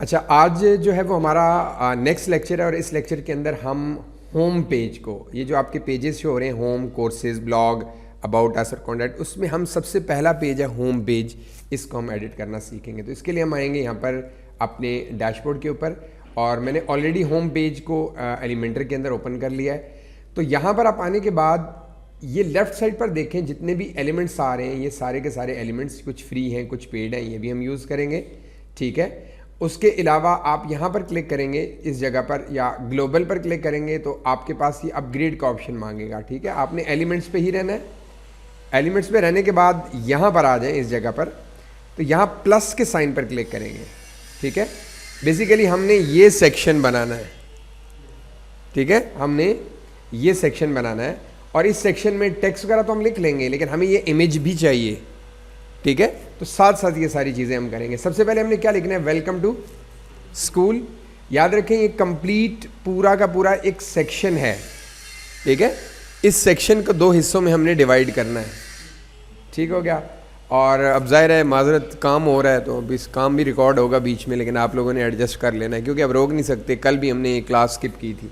अच्छा, आज जो है वो हमारा नेक्स्ट लेक्चर है और इस लेक्चर के अंदर हम होम पेज को, ये जो आपके पेजेस शो हो रहे हैं, home, courses, blog, about us और कॉन्टैक्ट, उसमें हम सबसे पहला पेज है होम पेज, इसको हम एडिट करना सीखेंगे। तो इसके लिए हम आएंगे यहाँ पर अपने डैशबोर्ड के ऊपर और मैंने ऑलरेडी होम पेज को एलिमेंटर के अंदर ओपन कर लिया है। तो यहाँ पर आप आने के बाद ये लेफ़्ट साइड पर देखें, जितने भी एलिमेंट्स आ रहे हैं ये सारे के सारे एलिमेंट्स कुछ फ्री हैं कुछ पेड हैं, ये भी हम यूज़ करेंगे, ठीक है। उसके अलावा आप यहाँ पर क्लिक करेंगे इस जगह पर या ग्लोबल पर क्लिक करेंगे तो आपके पास ये अपग्रेड का ऑप्शन मांगेगा, ठीक है। आपने एलिमेंट्स पे ही रहना है। एलिमेंट्स पे रहने के बाद यहाँ पर आ जाएं इस जगह पर, तो यहाँ प्लस के साइन पर क्लिक करेंगे, ठीक है। बेसिकली हमने ये सेक्शन बनाना है, ठीक है, हमने ये सेक्शन बनाना है और इस सेक्शन में टेक्स्ट वगैरह तो हम लिख लेंगे लेकिन हमें ये इमेज भी चाहिए, ठीक है। तो साथ साथ ये सारी चीज़ें हम करेंगे। सबसे पहले हमने क्या लिखना है, वेलकम टू स्कूल। याद रखें ये कंप्लीट पूरा का पूरा एक सेक्शन है, ठीक है। इस सेक्शन को दो हिस्सों में हमने डिवाइड करना है, ठीक हो गया। और अब जाहिर है माजरत काम हो रहा है तो अब इस काम भी रिकॉर्ड होगा बीच में, लेकिन आप लोगों ने एडजस्ट कर लेना है क्योंकि अब रोक नहीं सकते। कल भी हमने एक क्लास स्किप की थी।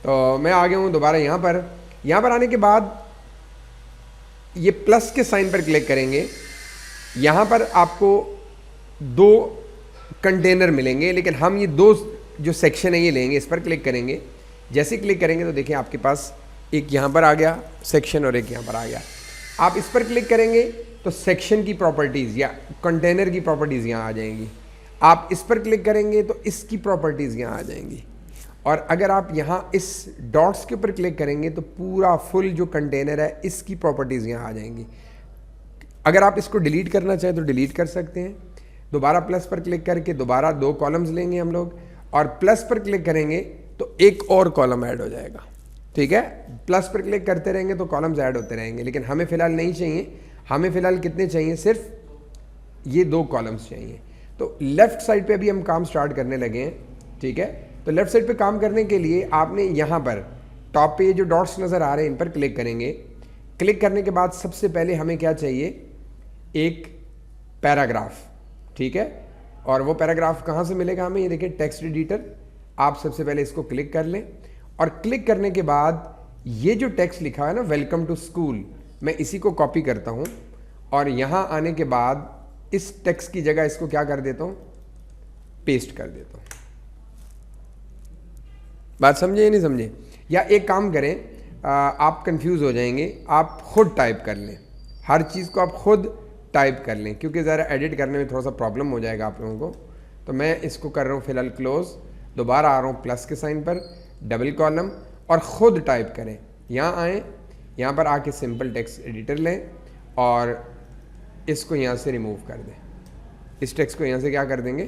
तो मैं आ गया हूँ दोबारा यहाँ पर आने के बाद ये प्लस के साइन पर क्लिक करेंगे। यहाँ पर आपको दो कंटेनर मिलेंगे लेकिन हम ये दो जो सेक्शन है ये लेंगे, इस पर क्लिक करेंगे। जैसे क्लिक करेंगे तो देखिए आपके पास एक यहाँ पर आ गया सेक्शन और एक यहाँ पर आ गया। आप इस पर क्लिक करेंगे तो सेक्शन की प्रॉपर्टीज़ या कंटेनर की प्रॉपर्टीज़ यहाँ आ जाएंगी। आप इस पर क्लिक करेंगे तो इसकी प्रॉपर्टीज़ यहाँ आ जाएंगी। और अगर आप यहाँ इस डॉट्स के ऊपर क्लिक करेंगे तो पूरा फुल जो कंटेनर है इसकी प्रॉपर्टीज़ यहाँ आ जाएंगी। अगर आप इसको डिलीट करना चाहें तो डिलीट कर सकते हैं। दोबारा प्लस पर क्लिक करके दोबारा दो कॉलम्स लेंगे हम लोग और प्लस पर क्लिक करेंगे तो एक और कॉलम ऐड हो जाएगा, ठीक है। प्लस पर क्लिक करते रहेंगे तो कॉलम्स ऐड होते रहेंगे, लेकिन हमें फ़िलहाल नहीं चाहिए। हमें फ़िलहाल कितने चाहिए, सिर्फ ये दो कॉलम्स चाहिए। तो लेफ़्ट साइड पर अभी हम काम स्टार्ट करने लगे हैं, ठीक है। तो लेफ़्ट साइड पर काम करने के लिए आपने यहाँ पर टॉप पे जो डॉट्स नज़र आ रहे हैं इन पर क्लिक करेंगे। क्लिक करने के बाद सबसे पहले हमें क्या चाहिए, एक पैराग्राफ, ठीक है। और वो पैराग्राफ कहाँ से मिलेगा हमें, ये देखिए टेक्स्ट एडिटर। आप सबसे पहले इसको क्लिक कर लें और क्लिक करने के बाद ये जो टेक्स्ट लिखा है ना, वेलकम टू स्कूल, मैं इसी को कॉपी करता हूँ और यहाँ आने के बाद इस टेक्स्ट की जगह इसको क्या कर देता हूँ, पेस्ट कर देता हूँ। बात समझे या नहीं समझे? या एक काम करें, आप कंफ्यूज हो जाएंगे, आप खुद टाइप कर लें, हर चीज़ को आप खुद टाइप कर लें क्योंकि ज़रा एडिट करने में थोड़ा सा प्रॉब्लम हो जाएगा आप लोगों को। तो मैं इसको कर रहा हूँ फ़िलहाल क्लोज़, दोबारा आ रहा हूँ प्लस के साइन पर, डबल कॉलम और ख़ुद टाइप करें। यहाँ आएँ, यहाँ पर आके सिंपल टेक्स्ट एडिटर लें और इसको यहाँ से रिमूव कर दें। इस टेक्स्ट को यहाँ से क्या कर देंगे,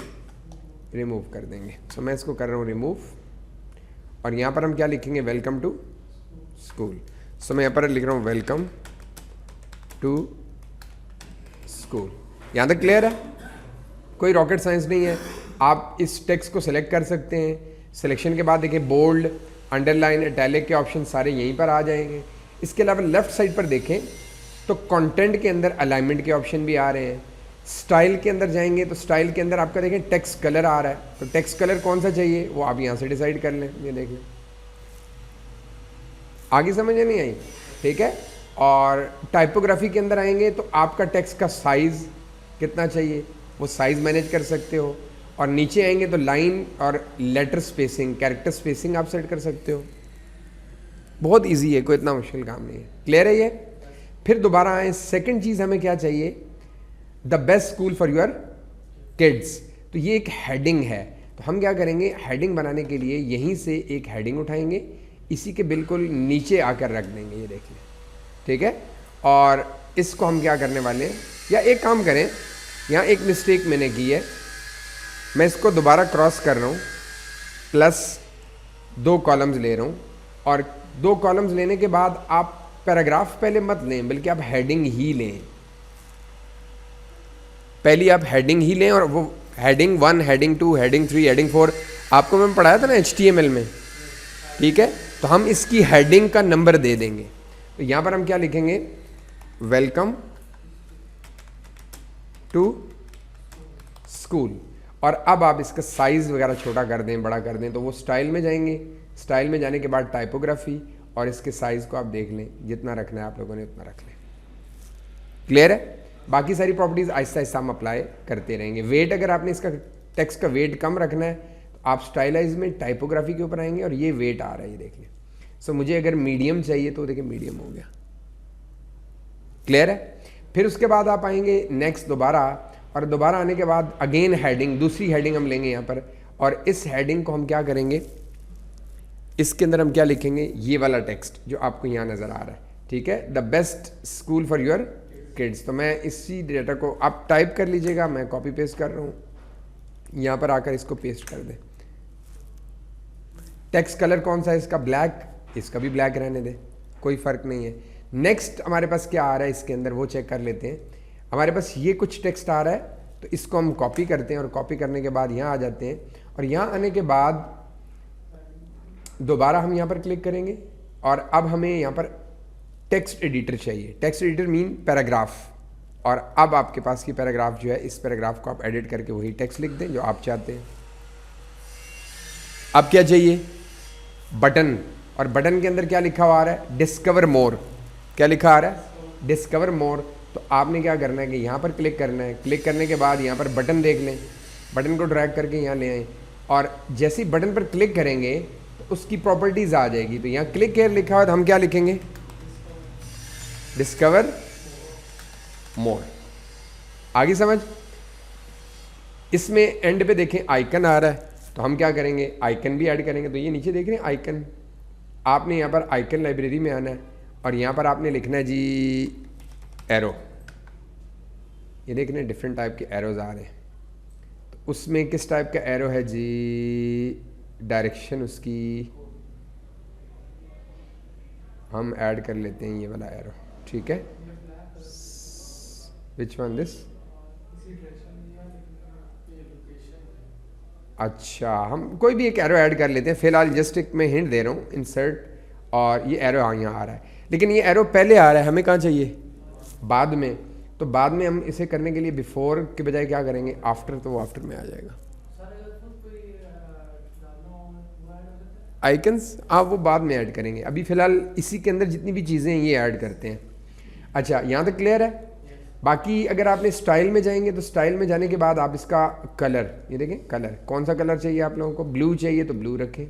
रिमूव कर देंगे। तो मैं इसको कर रहा हूँ रिमूव और यहाँ पर हम क्या लिखेंगे, वेलकम टू स्कूल। सो मैं यहाँ पर लिख रहा हूँ वेलकम टू स्कूल। यहाँ तक क्लियर है? कोई रॉकेट साइंस नहीं है। आप इस टेक्स्ट को सिलेक्ट कर सकते हैं। सिलेक्शन के बाद देखिए बोल्ड, अंडरलाइन, इटैलिक के ऑप्शन सारे यहीं पर आ जाएंगे। इसके अलावा लेफ्ट साइड पर देखें तो कंटेंट के अंदर अलाइनमेंट के ऑप्शन भी आ रहे हैं। स्टाइल के अंदर जाएंगे तो स्टाइल के अंदर आपका देखें टेक्स्ट कलर आ रहा है, तो टेक्स्ट कलर कौन सा चाहिए वो आप यहाँ से डिसाइड कर लें। ये देखें, आगे समझ नहीं आई, ठीक है। और टाइपोग्राफी के अंदर आएंगे तो आपका टेक्स्ट का साइज़ कितना चाहिए वो साइज़ मैनेज कर सकते हो। और नीचे आएंगे तो लाइन और लेटर स्पेसिंग, कैरेक्टर स्पेसिंग आप सेट कर सकते हो। बहुत इजी है, कोई इतना मुश्किल काम नहीं है। क्लियर है ये? फिर दोबारा आए, सेकंड चीज़ हमें क्या चाहिए, the best school for your kids. तो ये एक हेडिंग है, तो हम क्या करेंगे, हेडिंग बनाने के लिए यहीं से एक हेडिंग उठाएंगे, इसी के बिल्कुल नीचे आकर रख देंगे, ये देखिए, ठीक है। और इसको हम क्या करने वाले हैं, या एक काम करें, यहाँ एक मिस्टेक मैंने की है, मैं इसको दोबारा क्रॉस कर रहा हूँ, प्लस दो कॉलम्स ले रहा हूँ और दो कॉलम्स लेने के बाद आप पैराग्राफ पहले मत लें बल्कि आप हेडिंग ही लें। पहले आप हेडिंग ही लें और वो हेडिंग 1, हेडिंग 2, हेडिंग 3, हेडिंग 4 आपको मैं पढ़ाया था ना HTML में, ठीक है। तो हम इसकी हेडिंग का नंबर दे देंगे। तो यहाँ पर हम क्या लिखेंगे, वेलकम टू स्कूल। और अब आप इसका साइज़ वगैरह छोटा कर दें, बड़ा कर दें, तो वो स्टाइल में जाएंगे। स्टाइल में जाने के बाद टाइपोग्राफी, और इसके साइज़ को आप देख लें, जितना रखना है आप लोगों ने उतना रख लें। क्लियर है? बाकी सारी प्रॉपर्टीज़ आहिस्ता आहिस्ता हम अप्लाई करते रहेंगे। वेट, अगर आपने इसका टेक्स्ट का वेट कम रखना है तो आप स्टाइलाइज में टाइपोग्राफी के ऊपर आएंगे, और ये वेट आ रहा है, ये देख लें। सो मुझे अगर मीडियम चाहिए तो देखिए मीडियम हो गया। क्लियर है? फिर उसके बाद आप आएंगे नेक्स्ट दोबारा, और दोबारा आने के बाद अगेन हेडिंग, दूसरी हेडिंग हम लेंगे यहाँ पर, और इस हेडिंग को हम क्या करेंगे, इसके अंदर हम क्या लिखेंगे, ये वाला टेक्स्ट जो आपको यहाँ नज़र आ रहा है। ठीक है, the best school for your kids. तो मैं इसी डेटा को आप टाइप कर लीजिएगा, मैं कॉपी पेस्ट कर रहा हूँ, यहाँ पर आकर इसको पेस्ट कर दें। टेक्स्ट कलर कौन सा है इसका, ब्लैक, इसका भी ब्लैक रहने दें, कोई फ़र्क नहीं है। नेक्स्ट हमारे पास क्या आ रहा है इसके अंदर, वो चेक कर लेते हैं। हमारे पास ये कुछ टेक्स्ट आ रहा है, तो इसको हम कॉपी करते हैं, और कॉपी करने के बाद यहाँ आ जाते हैं, और यहाँ आने के बाद दोबारा हम यहाँ पर क्लिक करेंगे, और अब हमें यहाँ पर टेक्स्ट एडिटर चाहिए। टेक्स्ट एडिटर मीन पैराग्राफ, और अब आपके पास की पैराग्राफ जो है, इस पैराग्राफ को आप एडिट करके वही टेक्स्ट लिख दें जो आप चाहते हैं। अब क्या चाहिए, बटन, और बटन के अंदर क्या लिखा हुआ आ रहा है, डिस्कवर मोर। क्या लिखा आ रहा है, डिस्कवर मोर। तो आपने क्या करना है कि यहाँ पर क्लिक करना है, क्लिक करने के बाद यहाँ पर बटन देख लें, बटन को ड्रैग करके यहाँ ले आएँ, और जैसे ही बटन पर क्लिक करेंगे तो उसकी प्रॉपर्टीज़ आ जाएगी। तो यहाँ क्लिक हेयर लिखा हुआ है, तो हम क्या लिखेंगे, डिस्कवर मोर। आगे समझ? इसमें एंड पे देखें आइकन आ रहा है, तो हम क्या करेंगे, आइकन भी ऐड करेंगे। तो ये नीचे देख रहे हैं आइकन, आपने यहाँ पर आइकन लाइब्रेरी में आना है, और यहाँ पर आपने लिखना है जी एरो। ये देख रहे हैं डिफरेंट टाइप के एरोज आ रहे हैं, तो उसमें किस टाइप का एरो है जी, डायरेक्शन उसकी हम ऐड कर लेते हैं, ये वाला एरो। ठीक है, विच वन दिस, अच्छा हम कोई भी एक एरो ऐड कर लेते हैं। फिलहाल जस्ट एक मैं हिंट दे रहा हूँ, इंसर्ट, और ये एरो यहाँ आ रहा है, लेकिन ये एरो पहले आ रहा है, हमें कहाँ चाहिए, बाद में। तो बाद में हम इसे करने के लिए बिफोर के बजाय क्या करेंगे, आफ्टर, तो वो आफ्टर में आ जाएगा। आइकन्स आप वो बाद में ऐड करेंगे, अभी फ़िलहाल इसी के अंदर जितनी भी चीज़ें हैं ये ऐड करते हैं। अच्छा, यहाँ तक क्लियर है? बाकी अगर आपने स्टाइल में जाएंगे, तो स्टाइल में जाने के बाद आप इसका कलर, ये देखें कलर, कौन सा कलर चाहिए आप लोगों को, ब्लू चाहिए तो ब्लू रखें।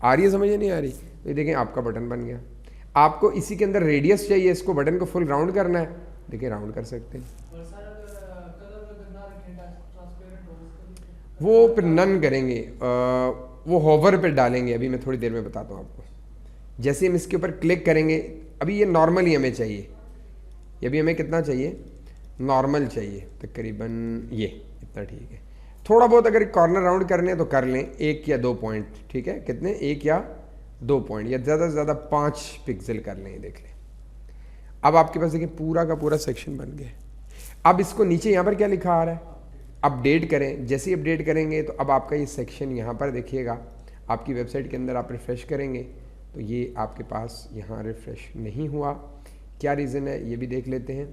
आ रही है समझ, नहीं आ रही? तो ये देखें आपका बटन बन गया। आपको इसी के अंदर रेडियस चाहिए, इसको बटन को फुल राउंड करना है, देखिए राउंड कर सकते हैं। वो फिर नन करेंगे, वो होवर पे डालेंगे, अभी मैं थोड़ी देर में बताता हूँ आपको। जैसे हम इसके ऊपर क्लिक करेंगे, अभी ये नॉर्मल ही हमें चाहिए, ये भी हमें कितना चाहिए, नॉर्मल चाहिए तकरीबन, ये इतना ठीक है। थोड़ा बहुत अगर कॉर्नर राउंड करने हैं तो कर लें, 1 या 2 पॉइंट, ठीक है, कितने, 1 या 2 पॉइंट, या ज़्यादा से ज़्यादा 5 पिक्सल कर लें, देख लें। अब आपके पास देखिए पूरा का पूरा सेक्शन बन गया। अब इसको नीचे यहाँ पर क्या लिखा आ रहा है, अपडेट करें। जैसे ही अपडेट करेंगे तो अब आपका ये सेक्शन यहाँ पर देखिएगा, आपकी वेबसाइट के अंदर आप रिफ़्रेश करेंगे तो ये आपके पास यहाँ रिफ़्रेश नहीं हुआ। क्या रीज़न है ये भी देख लेते हैं।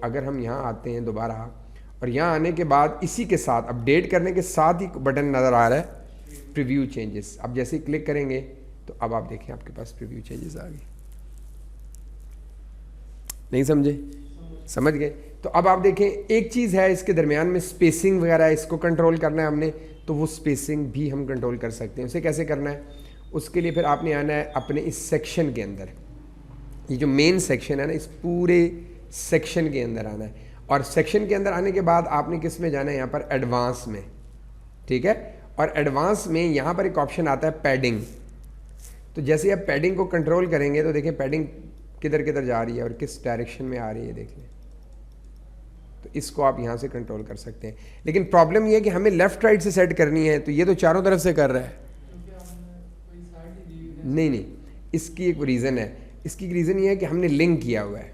अगर हम यहाँ आते हैं दोबारा, और यहाँ आने के बाद इसी के साथ अपडेट करने के साथ ही बटन नज़र आ रहा है प्रीव्यू चेंजेस। अब जैसे ही क्लिक करेंगे तो अब आप देखें आपके पास प्रीव्यू चेंजेस आ गए। नहीं समझे? समझ गए? तो अब आप देखें एक चीज़ है इसके दरमियान में स्पेसिंग वगैरह, इसको कंट्रोल करना है हमने, तो वो स्पेसिंग भी हम कंट्रोल कर सकते हैं। उसे कैसे करना है, उसके लिए फिर आपने आना है अपने इस सेक्शन के अंदर, ये जो मेन सेक्शन है ना, इस पूरे सेक्शन के अंदर आना है। और सेक्शन के अंदर आने के बाद आपने किस में जाना है, यहाँ पर एडवांस में, ठीक है। और एडवांस में यहाँ पर एक ऑप्शन आता है पैडिंग। तो जैसे आप पैडिंग को कंट्रोल करेंगे तो देखें पैडिंग किधर किधर जा रही है और किस डायरेक्शन में आ रही है, देख लें। तो इसको आप यहाँ से कंट्रोल कर सकते हैं। लेकिन प्रॉब्लम ये है कि हमें लेफ़्ट राइट से सेट करनी है, तो ये तो चारों तरफ से कर रहा है। नहीं, इसकी एक रीज़न है। इसकी एक रीज़न ये है कि हमने लिंक किया हुआ है।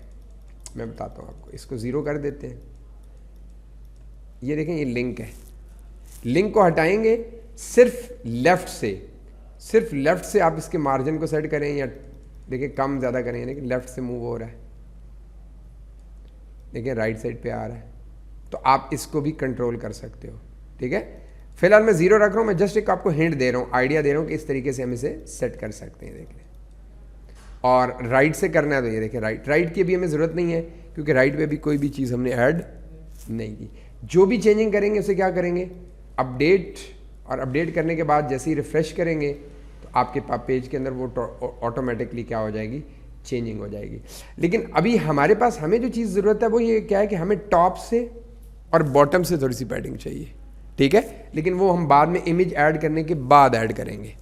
मैं बताता हूँ आपको, इसको ज़ीरो कर देते हैं। ये देखें, ये लिंक है। लिंक को हटाएंगे, सिर्फ लेफ़्ट से आप इसके मार्जिन को सेट करें, या देखिए कम ज़्यादा करें, लेकिन लेफ़्ट से मूव हो रहा है। देखिए राइट साइड पे आ रहा है, तो आप इसको भी कंट्रोल कर सकते हो। ठीक है, फिलहाल मैं 0 रख रहा हूँ, मैं जस्ट एक आपको हिंट दे रहा हूँ, आइडिया दे रहा हूँ कि इस तरीके से हम इसे सेट कर सकते हैं। देखिए, और राइट से करना है तो ये देखिए राइट की भी हमें ज़रूरत नहीं है, क्योंकि राइट पे भी कोई भी चीज़ हमने ऐड नहीं की। जो भी चेंजिंग करेंगे उसे क्या करेंगे, अपडेट, और अपडेट करने के बाद जैसे ही रिफ़्रेश करेंगे तो आपके पेज के अंदर वो ऑटोमेटिकली क्या हो जाएगी, चेंजिंग हो जाएगी। लेकिन अभी हमारे पास हमें जो चीज़ ज़रूरत है वो ये क्या है कि हमें टॉप से और बॉटम से थोड़ी सी पैडिंग चाहिए। ठीक है, लेकिन वो हम बाद में इमेज ऐड करने के बाद ऐड करेंगे।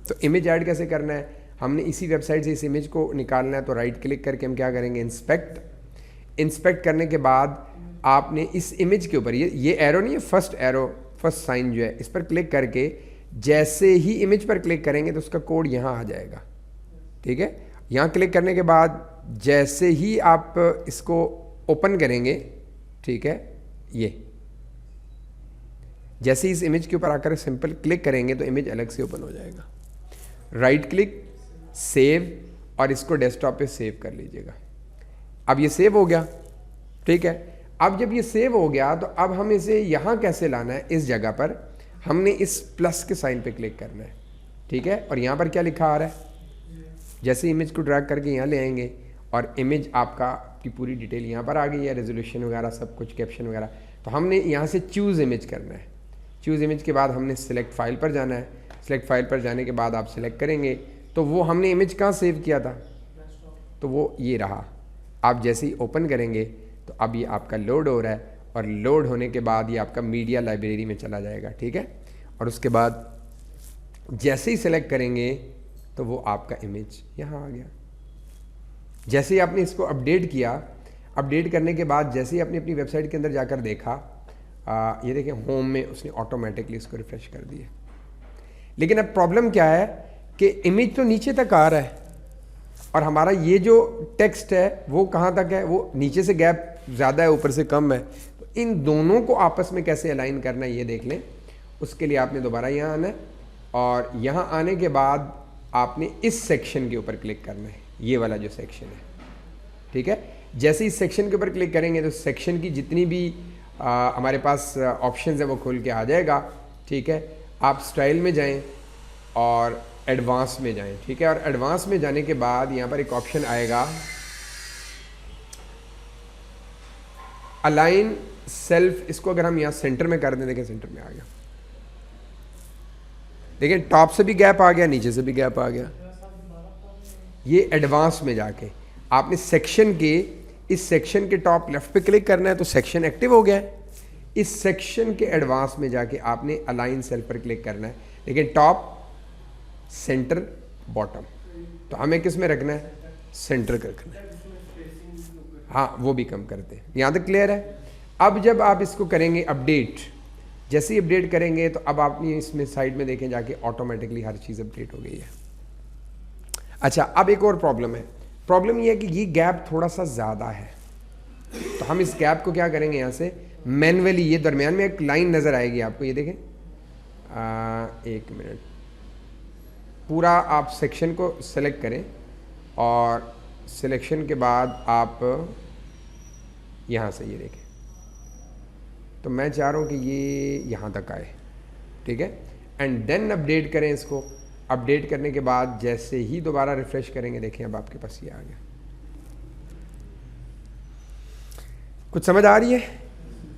तो इमेज ऐड कैसे करना है, हमने इसी वेबसाइट से इस इमेज को निकालना है, तो राइट क्लिक करके हम क्या करेंगे, इंस्पेक्ट करने के बाद आपने इस इमेज के ऊपर ये एरो नहीं है, फर्स्ट साइन जो है, इस पर क्लिक करके जैसे ही इमेज पर क्लिक करेंगे तो उसका कोड यहाँ आ जाएगा। ठीक है, यहाँ क्लिक करने के बाद जैसे ही आप इसको ओपन करेंगे, ठीक है, ये जैसे ही इस इमेज के ऊपर आकर सिंपल क्लिक करेंगे तो इमेज अलग से ओपन हो जाएगा। राइट क्लिक, सेव, और इसको डेस्कटॉप पे सेव कर लीजिएगा। अब ये सेव हो गया। ठीक है, अब जब ये सेव हो गया तो अब हम इसे यहाँ कैसे लाना है, इस जगह पर हमने इस प्लस के साइन पे क्लिक करना है। ठीक है, और यहाँ पर क्या लिखा आ रहा है, जैसे इमेज को ड्रैग करके यहाँ ले आएंगे और इमेज आपका की पूरी डिटेल यहाँ पर आ गई है, रेजोल्यूशन वगैरह सब कुछ, कैप्शन वगैरह। तो हमने यहाँ से चूज़ इमेज करना है। चूज़ इमेज के बाद हमने सिलेक्ट फाइल पर जाना है। सिलेक्ट फाइल पर जाने के बाद आप सिलेक्ट करेंगे तो वो हमने इमेज कहाँ सेव किया था, तो वो ये रहा। आप जैसे ही ओपन करेंगे तो अब ये आपका लोड हो रहा है, और लोड होने के बाद ये आपका मीडिया लाइब्रेरी में चला जाएगा। ठीक है, और उसके बाद जैसे ही सिलेक्ट करेंगे तो वो आपका इमेज यहाँ आ गया। जैसे ही आपने इसको अपडेट किया, अपडेट करने के बाद जैसे ही आपने अपनी वेबसाइट के अंदर जाकर देखा, ये देखिए होम में उसने ऑटोमेटिकली इसको रिफ्रेश कर दिया। लेकिन अब प्रॉब्लम क्या है कि इमेज तो नीचे तक आ रहा है और हमारा ये जो टेक्स्ट है वो कहाँ तक है, वो नीचे से गैप ज़्यादा है, ऊपर से कम है। तो इन दोनों को आपस में कैसे अलाइन करना है ये देख लें। उसके लिए आपने दोबारा यहाँ आना है, और यहाँ आने के बाद आपने इस सेक्शन के ऊपर क्लिक करना है, ये वाला जो सेक्शन है। ठीक है, जैसे इस सेक्शन के ऊपर क्लिक करेंगे तो सेक्शन की जितनी भी हमारे पास ऑप्शंस है वो खुल के आ जाएगा। ठीक है, आप स्टाइल में जाएं और एडवांस में जाएं। ठीक है, और एडवांस में जाने के बाद यहाँ पर एक ऑप्शन आएगा अलाइन सेल्फ। इसको अगर हम यहाँ सेंटर में कर दें, देखें सेंटर में आ गया। देखिए टॉप से भी गैप आ गया, नीचे से भी गैप आ गया। ये एडवांस में जाके आपने सेक्शन के इस सेक्शन के टॉप लेफ्ट पे क्लिक करना है तो सेक्शन एक्टिव हो गया है। इस सेक्शन के एडवांस में जाके आपने अलाइन सेल पर क्लिक करना है। लेकिन टॉप, सेंटर, बॉटम, तो हमें किस में रखना है, सेंटर का रखना है। हाँ, वो भी कम करते हैं। यहाँ तक क्लियर है। अब जब आप इसको करेंगे अपडेट, जैसे ही अपडेट करेंगे तो अब आपने इसमें साइड में देखें जाके ऑटोमेटिकली हर चीज़ अपडेट हो गई है। अच्छा, अब एक और प्रॉब्लम है। प्रॉब्लम ये है कि ये गैप थोड़ा सा ज़्यादा है, तो हम इस गैप को क्या करेंगे, यहाँ से मैन्युअली, ये दरमियान में एक लाइन नज़र आएगी आपको, ये देखें, एक मिनट, पूरा आप सेक्शन को सेलेक्ट करें और सिलेक्शन के बाद आप यहाँ से ये देखें, तो मैं चाह रहा हूँ कि ये यहाँ तक आए। ठीक है, एंड देन अपडेट करें इसको। अपडेट करने के बाद जैसे ही दोबारा रिफ्रेश करेंगे, देखें अब आपके पास ये आ गया। कुछ समझ आ रही है?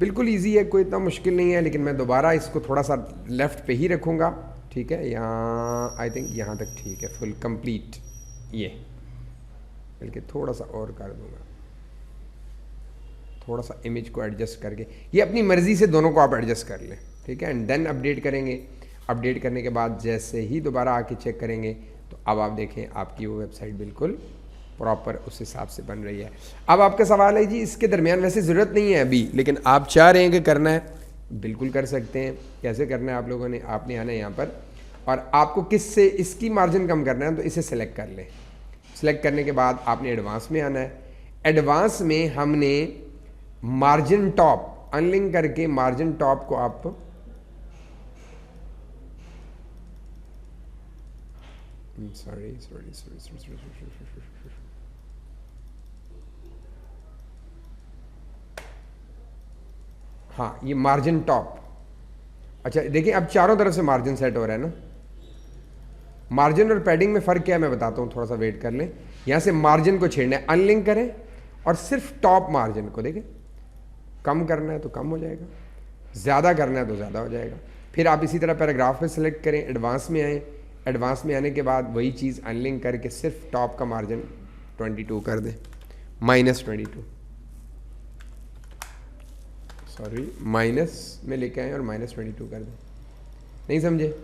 बिल्कुल इजी है, कोई इतना मुश्किल नहीं है। लेकिन मैं दोबारा इसको थोड़ा सा लेफ़्ट पे ही रखूँगा। ठीक है, यहाँ आई थिंक यहाँ तक ठीक है, फुल कंप्लीट। ये बल्कि थोड़ा सा और कर दूँगा, थोड़ा सा इमेज को एडजस्ट करके। ये अपनी मर्ज़ी से दोनों को आप एडजस्ट कर लें। ठीक है, एंड देन अपडेट करेंगे। अपडेट करने के बाद जैसे ही दोबारा आके चेक करेंगे तो अब आप देखें आपकी वो वेबसाइट बिल्कुल प्रॉपर उस हिसाब से बन रही है। अब आपका सवाल है जी, इसके दरमियान वैसे ज़रूरत नहीं है अभी, लेकिन आप चाह रहे हैं कि करना है, बिल्कुल कर सकते हैं। कैसे करना है आप लोगों ने, आपने आना है यहाँ पर, और आपको किस से इसकी मार्जिन कम करना है तो इसे सेलेक्ट कर लें। सेलेक्ट करने के बाद आपने एडवांस में आना है। एडवांस में हमने मार्जिन टॉप अनलिंक करके मार्जिन टॉप को आप sorry हाँ ये मार्जिन टॉप। अच्छा देखिए अब चारों तरफ से मार्जिन सेट हो रहा है ना। मार्जिन और पैडिंग में फ़र्क क्या है मैं बताता हूँ, थोड़ा सा वेट कर लें। यहाँ से मार्जिन को छेड़ना है, अनलिंक करें और सिर्फ टॉप मार्जिन को देखें, कम करना है तो कम हो जाएगा, ज़्यादा करना है तो ज़्यादा हो जाएगा। फिर आप इसी तरह पैराग्राफ पे सेलेक्ट करें, एडवांस में आएँ, एडवांस में आने के बाद वही चीज़ अनलिंक करके सिर्फ टॉप का मार्जिन 22 कर दें, -22, सॉरी माइनस में लेके आए और -22 कर दें। नहीं समझे?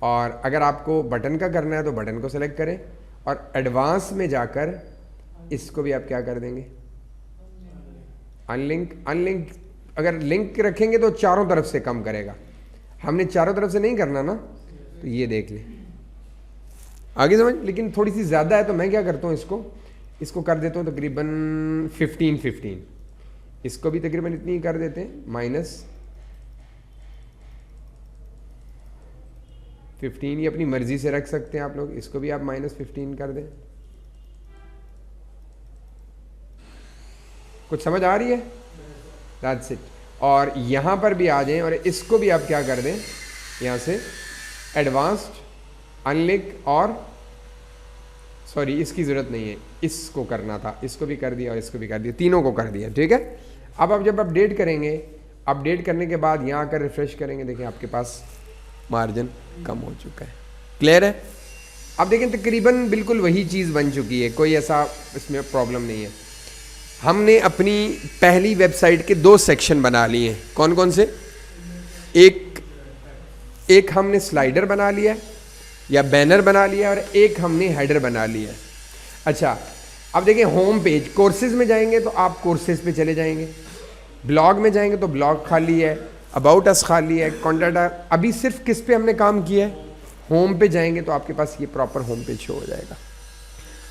और अगर आपको बटन का करना है तो बटन को सेलेक्ट करें और एडवांस में जाकर इसको भी आप क्या कर देंगे, अनलिंक। अनलिंक अगर लिंक रखेंगे तो चारों तरफ से कम करेगा, हमने चारों तरफ से नहीं करना ना, तो ये देख लें आगे समझ। लेकिन थोड़ी सी ज़्यादा है तो मैं क्या करता हूँ, इसको कर देता हूँ तकरीबन 15, इसको भी तकरीबन इतनी ही कर देते हैं, -15। ये अपनी मर्जी से रख सकते हैं आप लोग, इसको भी आप -15 कर दें। कुछ समझ आ रही है? That's it. और यहाँ पर भी आ जाएं और इसको भी आप क्या कर दें, यहाँ से एडवांस्ड, अनलिंक और सॉरी इसकी ज़रूरत नहीं है, इसको करना था, इसको भी कर दिया और इसको भी कर दिया, तीनों को कर दिया, ठीक है। अब आप जब अपडेट करेंगे, अपडेट करने के बाद यहाँ आकर रिफ्रेश करेंगे, देखिए आपके पास मार्जिन कम हो चुका है। क्लियर है? अब देखें तकरीबन बिल्कुल वही चीज़ बन चुकी है, कोई ऐसा इसमें प्रॉब्लम नहीं है। हमने अपनी पहली वेबसाइट के 2 सेक्शन बना लिए हैं, कौन कौन से? एक हमने स्लाइडर बना लिया या बैनर बना लिया और एक हमने हेडर बना लिया। अच्छा अब देखिए होम पेज, कोर्सेज में जाएंगे तो आप कोर्सेज पे चले जाएंगे, ब्लॉग में जाएंगे तो ब्लॉग खाली है, अबाउट अस खाली है, कॉन्टैक्ट। अभी सिर्फ किस पे हमने काम किया है, होम पे जाएंगे तो आपके पास ये प्रॉपर होम पेज शो हो जाएगा।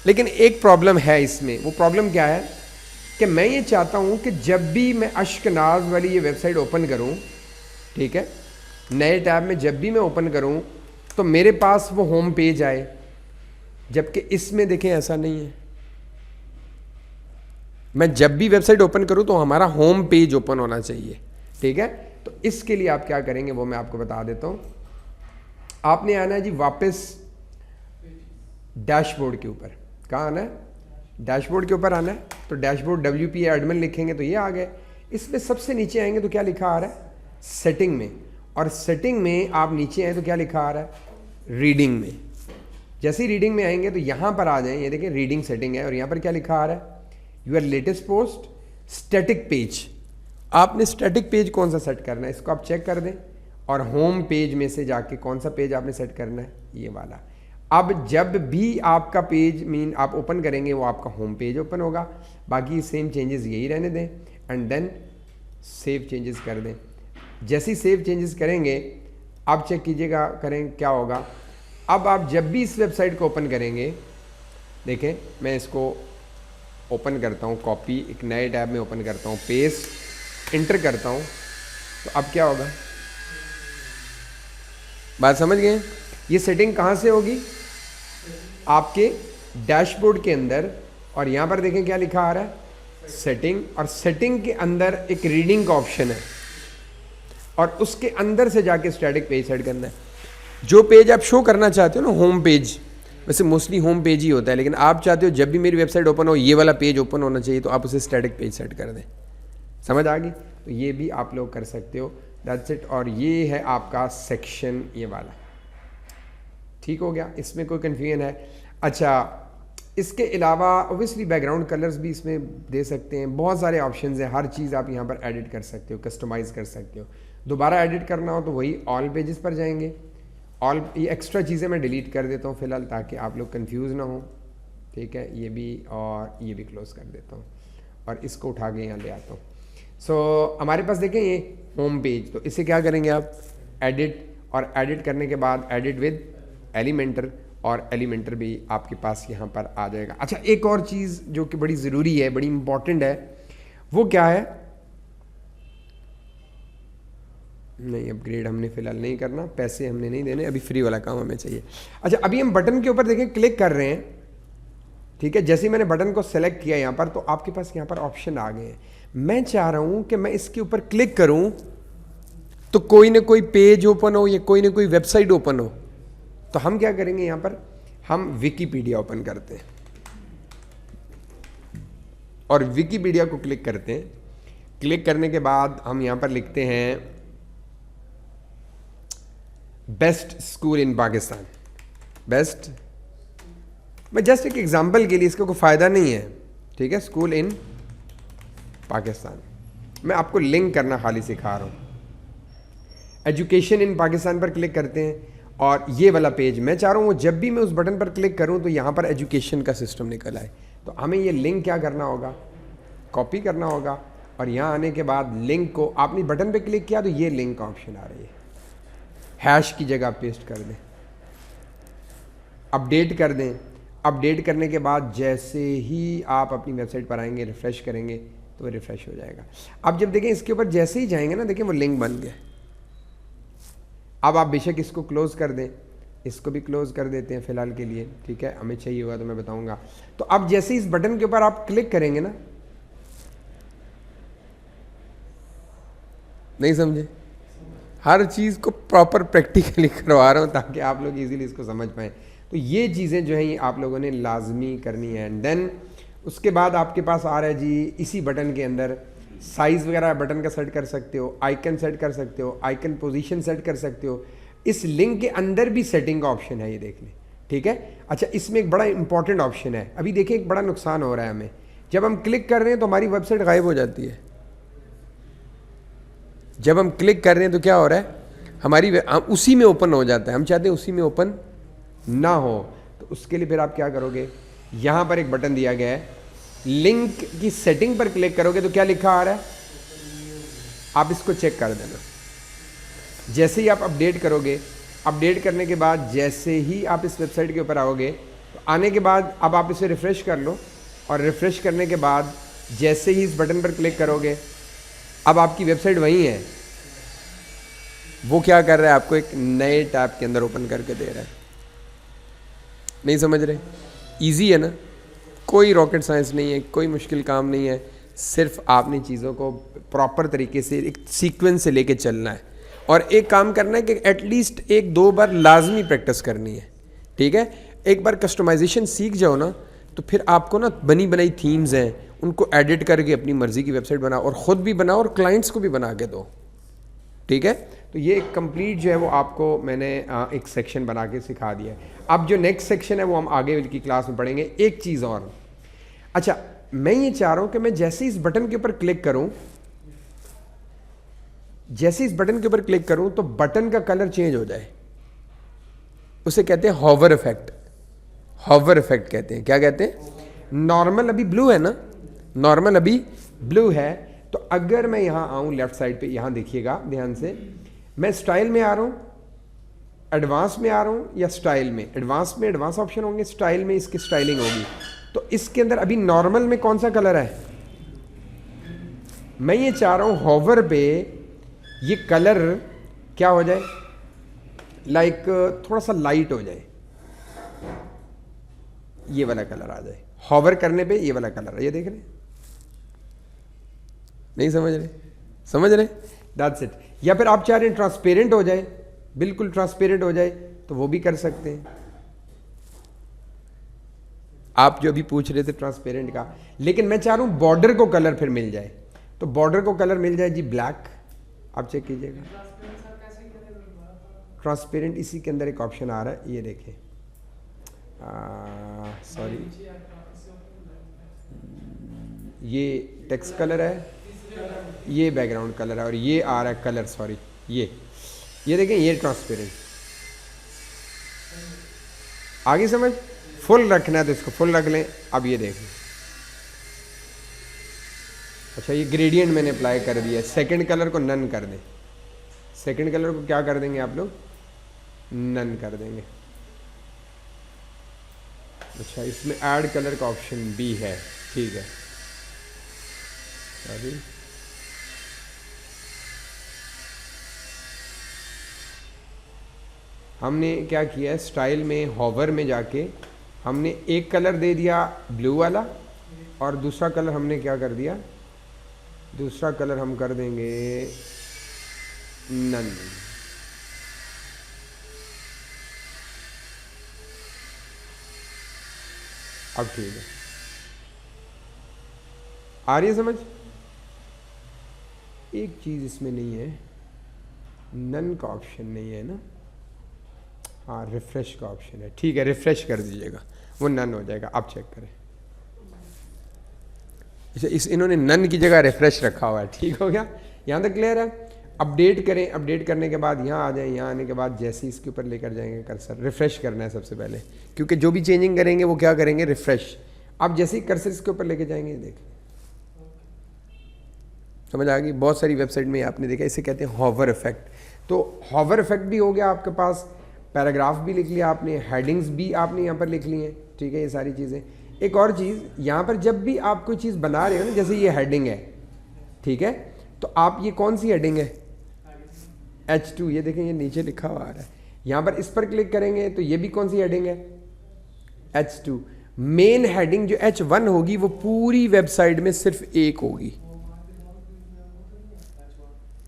लेकिन एक प्रॉब्लम है इसमें, वो प्रॉब्लम क्या है कि मैं ये चाहता हूँ कि जब भी मैं अश्कनाज वाली ये वेबसाइट ओपन करूँ, ठीक है, नए टैब में जब भी मैं ओपन करूँ तो मेरे पास वो होम पेज आए, जबकि इसमें देखें ऐसा नहीं है। मैं जब भी वेबसाइट ओपन करूँ तो हमारा होम पेज ओपन होना चाहिए, ठीक है। तो इसके लिए आप क्या करेंगे वो मैं आपको बता देता हूँ। आपने आना है जी वापस डैशबोर्ड के ऊपर। कहाँ आना है? डैशबोर्ड के ऊपर आना है। तो डैशबोर्ड WP एडमिन लिखेंगे तो ये आ गए। इसमें सबसे नीचे आएंगे तो क्या लिखा आ रहा है? सेटिंग में। और सेटिंग में आप नीचे आए तो क्या लिखा आ रहा है? रीडिंग में। जैसे ही रीडिंग में आएंगे तो यहाँ पर आ जाएं, ये देखें रीडिंग सेटिंग है और यहाँ पर क्या लिखा आ रहा है? Your latest post static page. आपने स्टैटिक पेज कौन सा सेट करना है इसको आप चेक कर दें और होम पेज में से जाके कौन सा पेज आपने सेट करना है, ये वाला। अब जब भी आपका पेज आप ओपन करेंगे वो आपका होम पेज ओपन होगा। बाकी सेम चेंजेस यही रहने दें एंड देन सेव चेंजेस कर दें। जैसे ही सेव चेंजेस करेंगे आप चेक कीजिएगा करें क्या होगा। अब आप जब भी इस वेबसाइट को ओपन करेंगे, देखें मैं इसको ओपन करता हूँ, कॉपी एक नए टैब में ओपन करता हूँ, पेस्ट इंटर करता हूँ, तो अब क्या होगा? बात समझ गए? ये सेटिंग कहाँ से होगी? आपके डैशबोर्ड के अंदर। और यहाँ पर देखें क्या लिखा आ रहा है? सेटिंग। और सेटिंग के अंदर एक रीडिंग का ऑप्शन है और उसके अंदर से जाके स्टैटिक पेज सेट करना है। जो पेज आप शो करना चाहते हो ना, होम पेज, वैसे मोस्टली होम पेज ही होता है, लेकिन आप चाहते हो जब भी मेरी वेबसाइट ओपन हो ये वाला पेज ओपन होना चाहिए, तो आप उसे स्टैटिक पेज सेट कर दें। समझ आ गई? तो ये भी आप लोग कर सकते हो। That's it. और ये है आपका सेक्शन ये वाला। ठीक हो गया? इसमें कोई कन्फ्यूजन है? अच्छा इसके अलावा ऑब्वियसली बैकग्राउंड कलर्स भी इसमें दे सकते हैं, बहुत सारे ऑप्शंस हैं, हर चीज़ आप यहाँ पर एडिट कर सकते हो, कस्टमाइज़ कर सकते हो। दोबारा एडिट करना हो तो वही ऑल पेजेस पर जाएंगे। ऑल ये एक्स्ट्रा चीज़ें मैं डिलीट कर देता हूँ फ़िलहाल ताकि आप लोग कंफ्यूज ना हो, ठीक है। ये भी और ये भी क्लोज़ कर देता हूँ और इसको उठा के यहाँ ले आता हूँ। सो हमारे पास देखें ये होम पेज, तो इसे क्या करेंगे आप? एडिट। और एडिट करने के बाद एडिट विद एलिमेंटर, और एलिमेंटर भी आपके पास यहाँ पर आ जाएगा। अच्छा एक और चीज़ जो कि बड़ी ज़रूरी है, बड़ी इंपॉर्टेंट है, वो क्या है? नहीं अपग्रेड हमने फ़िलहाल नहीं करना, पैसे हमने नहीं देने, अभी फ्री वाला काम हमें चाहिए। अच्छा अभी हम बटन के ऊपर देखें क्लिक कर रहे हैं, ठीक है, जैसे ही मैंने बटन को सेलेक्ट किया यहाँ पर तो आपके पास यहाँ पर ऑप्शन आ गए हैं। मैं चाह रहा हूँ कि मैं इसके ऊपर क्लिक करूँ तो कोई ना कोई पेज ओपन हो या कोई ना कोई वेबसाइट ओपन हो। तो हम क्या करेंगे, यहाँ पर हम विकिपीडिया ओपन करते हैं और विकिपीडिया को क्लिक करते हैं। क्लिक करने के बाद हम यहाँ पर लिखते हैं बेस्ट स्कूल इन पाकिस्तान। बेस्ट, मैं जस्ट एक एग्जांपल के लिए, इसका कोई फ़ायदा नहीं है, ठीक है, स्कूल इन पाकिस्तान। मैं आपको लिंक करना खाली सिखा रहा हूँ। एजुकेशन इन पाकिस्तान पर क्लिक करते हैं और ये वाला पेज मैं चाह रहा हूँ जब भी मैं उस बटन पर क्लिक करूँ तो यहाँ पर एजुकेशन का सिस्टम निकल आए। तो हमें ये लिंक क्या करना होगा, कॉपी करना होगा और यहाँ आने के बाद लिंक को आपने बटन पे क्लिक किया तो ये लिंक का ऑप्शन आ रही है, हैश की जगह पेस्ट कर दें, अपडेट कर दें। अपडेट करने के बाद जैसे ही आप अपनी वेबसाइट पर आएंगे, रिफ़्रेश करेंगे तो वो रिफ़्रेश हो जाएगा। अब जब देखें इसके ऊपर जैसे ही जाएंगे ना, देखें वो लिंक बन गया। अब आप बेशक इसको क्लोज़ कर दें, इसको भी क्लोज़ कर देते हैं फ़िलहाल के लिए, ठीक है, हमें चाहिए होगा तो मैं बताऊंगा। तो अब जैसे इस बटन के ऊपर आप क्लिक करेंगे ना, नहीं समझे, हर चीज़ को प्रॉपर प्रैक्टिकली करवा रहा हूँ ताकि आप लोग इजीली इसको समझ पाएँ। तो ये चीज़ें जो हैं ये आप लोगों ने लाजमी करनी है। एंड देन उसके बाद आपके पास आ रहा है जी, इसी बटन के अंदर साइज़ वगैरह बटन का सेट कर सकते हो, आइकन सेट कर सकते हो, आइकन पोजीशन सेट कर सकते हो। इस लिंक के अंदर भी सेटिंग का ऑप्शन है, ये देख लें, ठीक है। अच्छा, इसमें एक बड़ा इंपॉर्टेंट ऑप्शन है। अभी देखिए एक बड़ा नुकसान हो रहा है हमें, जब हम क्लिक कर रहे हैं तो हमारी वेबसाइट गायब हो जाती है। जब हम क्लिक कर रहे हैं तो क्या हो रहा है, हमारी उसी में ओपन हो जाता है। हम चाहते हैं उसी में ओपन ना हो, तो उसके लिए फिर आप क्या करोगे, यहाँ पर एक बटन दिया गया है, लिंक की सेटिंग पर क्लिक करोगे तो क्या लिखा आ रहा है, आप इसको चेक कर देना। जैसे ही आप अपडेट करोगे, अपडेट करने के बाद जैसे ही आप इस वेबसाइट के ऊपर आओगे तो आने के बाद अब आप इसे रिफ़्रेश कर लो और रिफ़्रेश करने के बाद जैसे ही इस बटन पर क्लिक करोगे अब आपकी वेबसाइट वही है। वो क्या कर रहा है, आपको एक नए टैब के अंदर ओपन करके दे रहा है। नहीं समझ रहे, इजी है ना, कोई रॉकेट साइंस नहीं है, कोई मुश्किल काम नहीं है। सिर्फ आपने चीज़ों को प्रॉपर तरीके से एक सीक्वेंस से लेके चलना है और एक काम करना है कि एटलीस्ट 1-2 बार लाजमी प्रैक्टिस करनी है, ठीक है। एक बार कस्टमाइजेशन सीख जाओ ना तो फिर आपको ना बनी बनाई थीम्स हैं उनको एडिट करके अपनी मर्ज़ी की वेबसाइट बनाओ और ख़ुद भी बनाओ और क्लाइंट्स को भी बना के दो, ठीक है। तो ये एक कंप्लीट जो है वो आपको मैंने एक सेक्शन बना के सिखा दिया है। अब जो नेक्स्ट सेक्शन है वो हम आगे की क्लास में पढ़ेंगे। एक चीज़ और, अच्छा, मैं ये चाह रहा हूँ कि मैं जैसे इस बटन के ऊपर क्लिक करूँ, जैसे इस बटन के ऊपर क्लिक करूँ तो बटन का कलर चेंज हो जाए। उसे कहते हैं हॉवर इफेक्ट। हॉवर इफेक्ट कहते हैं। क्या कहते हैं, नॉर्मल अभी ब्लू है ना, नॉर्मल अभी ब्लू है, तो अगर मैं यहाँ आऊँ लेफ्ट साइड पे, यहाँ देखिएगा ध्यान से, मैं स्टाइल में आ रहा हूँ, एडवांस में आ रहा हूँ या स्टाइल में। एडवांस में एडवांस ऑप्शन होंगे, स्टाइल में इसकी स्टाइलिंग होगी। तो इसके अंदर अभी नॉर्मल में कौन सा कलर है, मैं ये चाह रहा हूँ हॉवर पे ये कलर क्या हो जाए, लाइक थोड़ा सा लाइट हो जाए, ये वाला कलर आ जाए। हॉवर करने पे ये वाला कलर है, ये देख रहे हैं, नहीं समझ रहे, समझ रहे, दैट्स इट। या फिर आप चाह रहे हैं ट्रांसपेरेंट हो जाए, बिल्कुल ट्रांसपेरेंट हो जाए, तो वो भी कर सकते हैं। आप जो भी पूछ रहे थे ट्रांसपेरेंट का, लेकिन मैं चाह रहा हूं बॉर्डर को कलर फिर मिल जाए, तो बॉर्डर को कलर मिल जाए जी ब्लैक। आप चेक कीजिएगा, ट्रांसपेरेंट इसी के अंदर एक ऑप्शन आ रहा है, ये देखें, सॉरी, ये टेक्स्ट कलर है, ये बैकग्राउंड कलर है और ये आ रहा है कलर, सॉरी, ये देखें, ये ट्रांसपेरेंट। आगे समझ, फुल रखना है तो इसको फुल रख लें। अब ये देखें, अच्छा, ये ग्रेडियंट मैंने अप्लाई कर दिया। सेकंड कलर को नन कर दें, सेकंड कलर को क्या कर देंगे आप लोग, नन कर देंगे। अच्छा, इसमें ऐड कलर का ऑप्शन भी है, ठीक है, सॉरी, हमने क्या किया है, स्टाइल में हॉवर में जाके हमने एक कलर दे दिया ब्लू वाला और दूसरा कलर हमने क्या कर दिया, दूसरा कलर हम कर देंगे नन। अब ठीक है, आ रही है समझ। एक चीज इसमें नहीं है, नन का ऑप्शन नहीं है ना, हाँ रिफ्रेश का ऑप्शन है, ठीक है रिफ्रेश कर दीजिएगा, वो नन हो जाएगा। आप चेक करें, इस इन्होंने नन की जगह रिफ्रेश रखा हुआ है, ठीक हो गया, यहाँ तक क्लियर है। अपडेट करें, अपडेट करने के बाद यहाँ आ जाए, यहाँ आने के बाद जैसे इसके ऊपर लेकर जाएंगे कर्सर, रिफ्रेश करना है सबसे पहले, क्योंकि जो भी चेंजिंग करेंगे वो क्या करेंगे, रिफ्रेश। आप जैसे ही कर्सर इसके ऊपर लेके जाएंगे, देख समझ आ गई। बहुत सारी वेबसाइट में आपने देखा, इसे कहते हैं हॉवर इफेक्ट। तो हॉवर इफेक्ट भी हो गया आपके पास, पैराग्राफ भी लिख लिया आपने, हेडिंग्स भी आपने यहाँ पर लिख ली हैं, ठीक है, ये सारी चीज़ें। एक और चीज़, यहाँ पर जब भी आप कोई चीज़ बना रहे हो ना, जैसे ये हेडिंग है, ठीक है, तो आप ये कौन सी हेडिंग है, H2, ये देखें ये नीचे लिखा हुआ आ रहा है, यहाँ पर इस पर क्लिक करेंगे तो ये भी कौन सी हेडिंग है, H2। मेन हेडिंग जो H1 होगी वो पूरी वेबसाइट में सिर्फ एक होगी।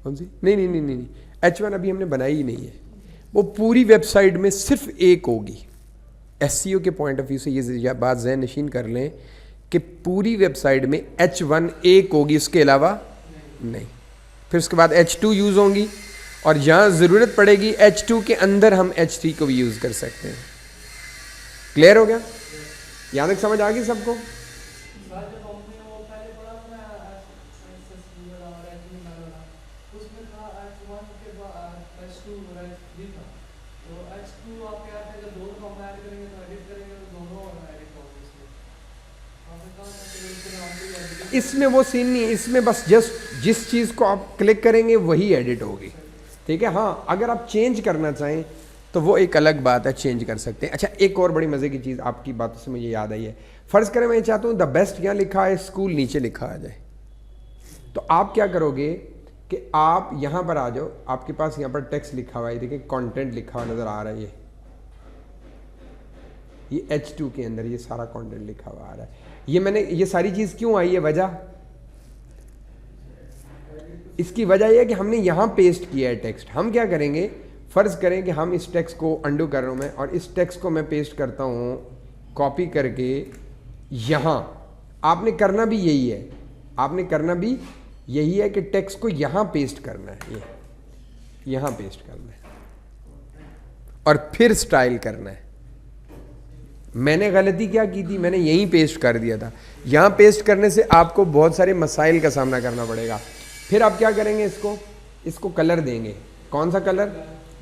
कौन सी, नहीं नहीं नहीं नहीं, H1 अभी हमने बनाई ही नहीं है, वो पूरी वेबसाइट में सिर्फ एक होगी। SEO के पॉइंट ऑफ व्यू से ये बात ज़हन नशीन कर लें कि पूरी वेबसाइट में H1 एक होगी, उसके अलावा नहीं। फिर उसके बाद H2 यूज़ होंगी, और जहाँ ज़रूरत पड़ेगी H2 के अंदर हम H3 को भी यूज़ कर सकते हैं। क्लियर हो गया, यहाँ तक समझ आ गई सबको। इसमें वो सीन नहीं है, इसमें बस जस्ट जिस चीज़ को आप क्लिक करेंगे वही एडिट होगी, ठीक है। हाँ, अगर आप चेंज करना चाहें तो वो एक अलग बात है, चेंज कर सकते हैं। अच्छा, एक और बड़ी मज़े की चीज़ आपकी बातों से मुझे याद आई है। फ़र्ज़ करें मैं चाहता हूँ द बेस्ट यहाँ लिखा है, स्कूल नीचे लिखा आ जाए, तो आप क्या करोगे कि आप यहाँ पर आ जाओ, आपके पास यहाँ पर टेक्स्ट लिखा हुआ है, देखिए कंटेंट लिखा हुआ नज़र आ रहा है, ये H2 के अंदर ये सारा कंटेंट लिखा हुआ आ रहा है। ये सारी चीज़ क्यों आई है, वजह, इसकी वजह यह है कि हमने यहाँ पेस्ट किया है टेक्स्ट। हम क्या करेंगे, फ़र्ज़ करें कि हम इस टेक्स्ट को अंडू कर रहा हूँ मैं, और इस टेक्स्ट को मैं पेस्ट करता हूँ कॉपी करके यहाँ। आपने करना भी यही है, आपने करना भी यही है कि टेक्स्ट को यहाँ पेस्ट करना है, ये यहाँ पेस्ट करना है और फिर स्टाइल करना है। मैंने गलती क्या की थी, मैंने यहीं पेस्ट कर दिया था। यहाँ पेस्ट करने से आपको बहुत सारे मसाइल का सामना करना पड़ेगा। फिर आप क्या करेंगे, इसको कलर देंगे, कौन सा कलर,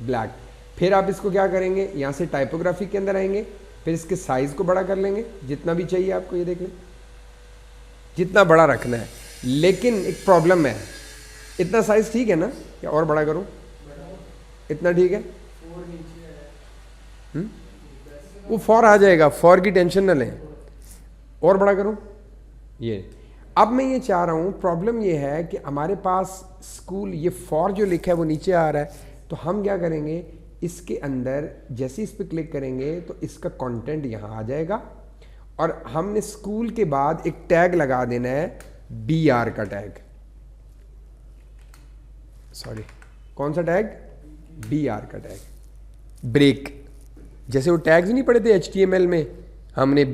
ब्लैक। फिर आप इसको क्या करेंगे, यहाँ से टाइपोग्राफी के अंदर आएंगे, फिर इसके साइज़ को बड़ा कर लेंगे जितना भी चाहिए आपको, ये देख लें जितना बड़ा रखना है। लेकिन एक प्रॉब्लम है, इतना साइज़ ठीक है ना, या और बड़ा करूँ, इतना ठीक है, वो फॉर आ जाएगा, फॉर की टेंशन न लें, और बड़ा करूं ये। अब मैं ये चाह रहा हूं, प्रॉब्लम ये है कि हमारे पास स्कूल, ये फॉर जो लिखा है वो नीचे आ रहा है, तो हम क्या करेंगे, इसके अंदर जैसे इस पर क्लिक करेंगे तो इसका कंटेंट यहाँ आ जाएगा, और हमने स्कूल के बाद एक टैग लगा देना है, BR का टैग, सॉरी कौन सा टैग, BR का टैग, ब्रेक। जैसे वो टैग्स नहीं पढ़े थे HTML में, हमने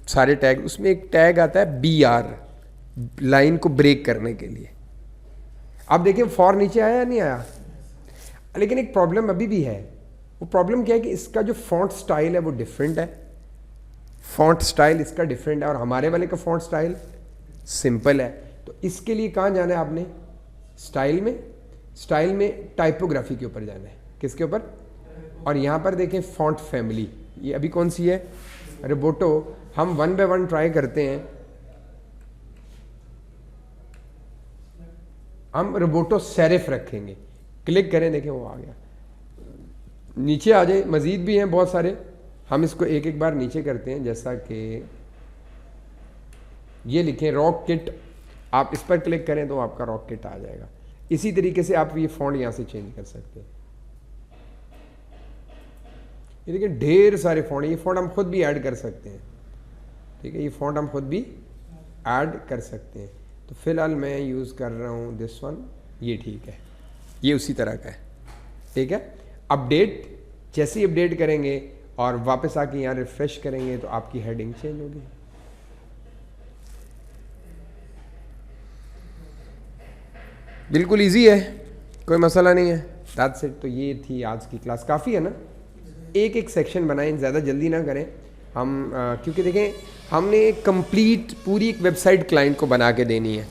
सारे टैग, उसमें एक टैग आता है BR, लाइन को ब्रेक करने के लिए। अब देखिए फॉर नीचे आया या नहीं आया, लेकिन एक प्रॉब्लम अभी भी है। वो प्रॉब्लम क्या है कि इसका जो फॉन्ट स्टाइल है वो डिफरेंट है, फॉन्ट स्टाइल इसका डिफरेंट है, और हमारे वाले का फॉन्ट स्टाइल सिंपल है। तो इसके लिए कहाँ जाना है आपने, स्टाइल में टाइपोग्राफी के ऊपर जाना है, किसके ऊपर, और यहाँ पर देखें फॉन्ट फैमिली, ये अभी कौन सी है, रोबोटो। हम 1 बाय 1 ट्राई करते हैं, हम रोबोटो सेरिफ रखेंगे, क्लिक करें, देखें वो आ गया, नीचे आ जाए। मज़ीद भी हैं बहुत सारे, हम इसको एक एक बार नीचे करते हैं, जैसा कि ये लिखें रॉक किट, आप इस पर क्लिक करें तो आपका रॉक किट आ जाएगा। इसी तरीके से आप ये फॉन्ट यहाँ से चेंज कर सकते हैं। ये देखिए ढेर सारे फ़ॉन्ट, ये फ़ॉन्ट हम खुद भी ऐड कर सकते हैं, ठीक है, ये फ़ॉन्ट हम खुद भी ऐड कर सकते हैं। तो फिलहाल मैं यूज़ कर रहा हूँ दिस वन, ये ठीक है, ये उसी तरह का है, ठीक है। अपडेट, जैसे ही अपडेट करेंगे और वापस आके यहाँ रिफ्रेश करेंगे तो आपकी हेडिंग चेंज होगी। बिल्कुल इजी है, कोई मसला नहीं है, दैट्स इट। तो ये थी आज की क्लास, काफ़ी है ना, एक एक सेक्शन बनाएं, ज़्यादा जल्दी ना करें हम, क्योंकि देखें हमने कंप्लीट पूरी एक वेबसाइट क्लाइंट को बना के देनी है।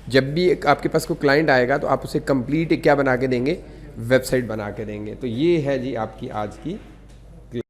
जब भी आपके पास कोई क्लाइंट आएगा तो आप उसे कंप्लीट क्या बना के देंगे, वेबसाइट बना के देंगे। तो ये है जी आपकी आज की